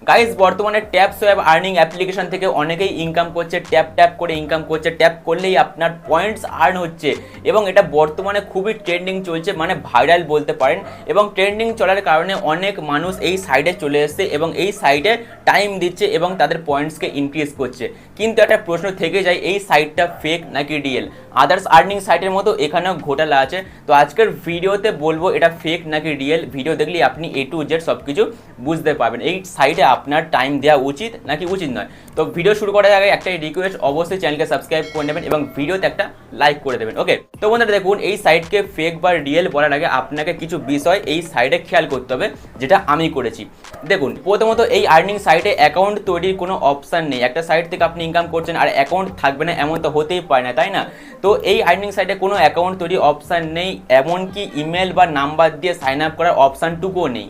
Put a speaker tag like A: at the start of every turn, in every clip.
A: Guys বর্তমানে tap swap earning application থেকে অনেকেই ইনকাম করছে, ট্যাপ করে ইনকাম করছে, ট্যাপ করলেই আপনার পয়েন্টস আর্ন হচ্ছে এবং এটা বর্তমানে খুবই ট্রেন্ডিং চলছে, মানে ভাইরাল বলতে পারেন। এবং ট্রেন্ডিং চলার কারণে অনেক মানুষ এই সাইডে চলে এসছে এবং এই সাইডে টাইম দিচ্ছে এবং তাদের পয়েন্টসকে ইনক্রিজ করছে। কিন্তু একটা প্রশ্ন থেকে যায়, এই সাইটটা ফেক নাকি রিয়েল? আদার্স আর্নিং সাইটের মতো এখানেও ঘোটালা আছে। তো আজকের ভিডিওতে বলবো এটা ফেক নাকি রিয়েল। ভিডিও দেখলে আপনি A to Z সব কিছু বুঝতে পারবেন, এই সাইটে আপনার টাইম দেওয়া উচিত নাকি উচিত নয়। তো ভিডিও শুরু করার আগে একটাই রিকোয়েস্ট, অবশ্যই চ্যানেলকে সাবস্ক্রাইব করে নেবেন এবং ভিডিওতে একটা লাইক করে দেবেন। ওকে, তো বন্ধুরা দেখুন, এই সাইটকে ফেক বা রিয়েল বলার আগে আপনাকে কিছু বিষয় এই সাইটে খেয়াল করতে হবে, যেটা আমি করেছি। দেখুন, প্রথমত এই আর্নিং সাইটে অ্যাকাউন্ট তৈরির কোনো অপশান নেই। একটা সাইট থেকে আপনি ইনকাম করছেন আর অ্যাকাউন্ট থাকবে না, এমন তো হতেই পারে না, তাই না? তো এই আর্নিং সাইটে কোনো অ্যাকাউন্ট তৈরি অপশান নেই, এমনকি ইমেল বা নাম্বার দিয়ে সাইন আপ করার অপশানটুকুও নেই।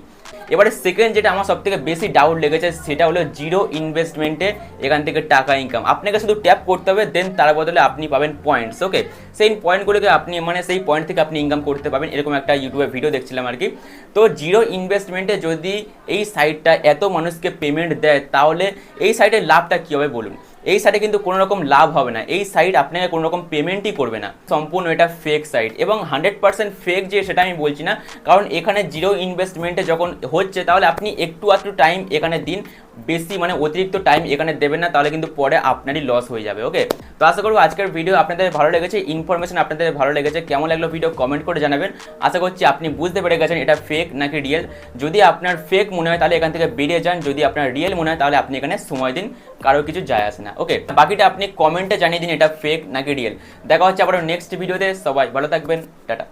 A: এবারে সেকেন্ড যেটা আমার সব থেকে বেশি ডাউট লেগেছে সেটা হলো জিরো ইনভেস্টমেন্টে এখান থেকে টাকা ইনকাম। আপনাকে শুধু ট্যাপ করতে হবে, দেন তার বদলে আপনি পাবেন পয়েন্টস। ওকে, সেই পয়েন্টগুলোকে আপনি সেই পয়েন্ট থেকে আপনি ইনকাম করতে পারবেন, এরকম একটা ইউটিউবে ভিডিও দেখছিলাম আর কি। তো জিরো ইনভেস্টমেন্টে যদি এই সাইটটা এত মানুষকে পেমেন্ট দেয়, তাহলে এই সাইটের লাভটা কী হবে বলুন? এই সাইটে কিন্তু কোনো রকম লাভ হবে না, এই সাইট আপনাকে কোনো রকম পেমেন্টই করবে না, সম্পূর্ণ এটা ফেক সাইট। এবং 100% ফেক যে সেটা আমি বলছি না, কারণ এখানে জিরো ইনভেস্টমেন্টে যখন হচ্ছে তাহলে আপনি একটু টাইম এখানে দিন, বেশি অতিরিক্ত টাইম এখানে দেবেন না, তাহলে কিন্তু পরে আপনারই লস হয়ে যাবে। ওকে, তো আশা করবো আজকের ভিডিও আপনাদের ভালো লেগেছে, ইনফরমেশন আপনাদের ভালো লেগেছে। কেমন লাগলো ভিডিও কমেন্ট করে জানাবেন। আশা করছি আপনি বুঝতে পেরে গেছেন এটা ফেক নাকি রিয়েল। যদি আপনার ফেক মনে হয় তাহলে এখান থেকে বেরিয়ে যান, যদি আপনার রিয়েল মনে হয় তাহলে আপনি এখানে সময় দিন, কারো কিছু যায় আসে না। ওকে, বাকিটা আপনি কমেন্টে জানিয়ে দিন এটা ফেক নাকি রিয়েল। দেখা হচ্ছে আবার নেক্সট ভিডিওতে, সবাই ভালো থাকবেন, টাটা।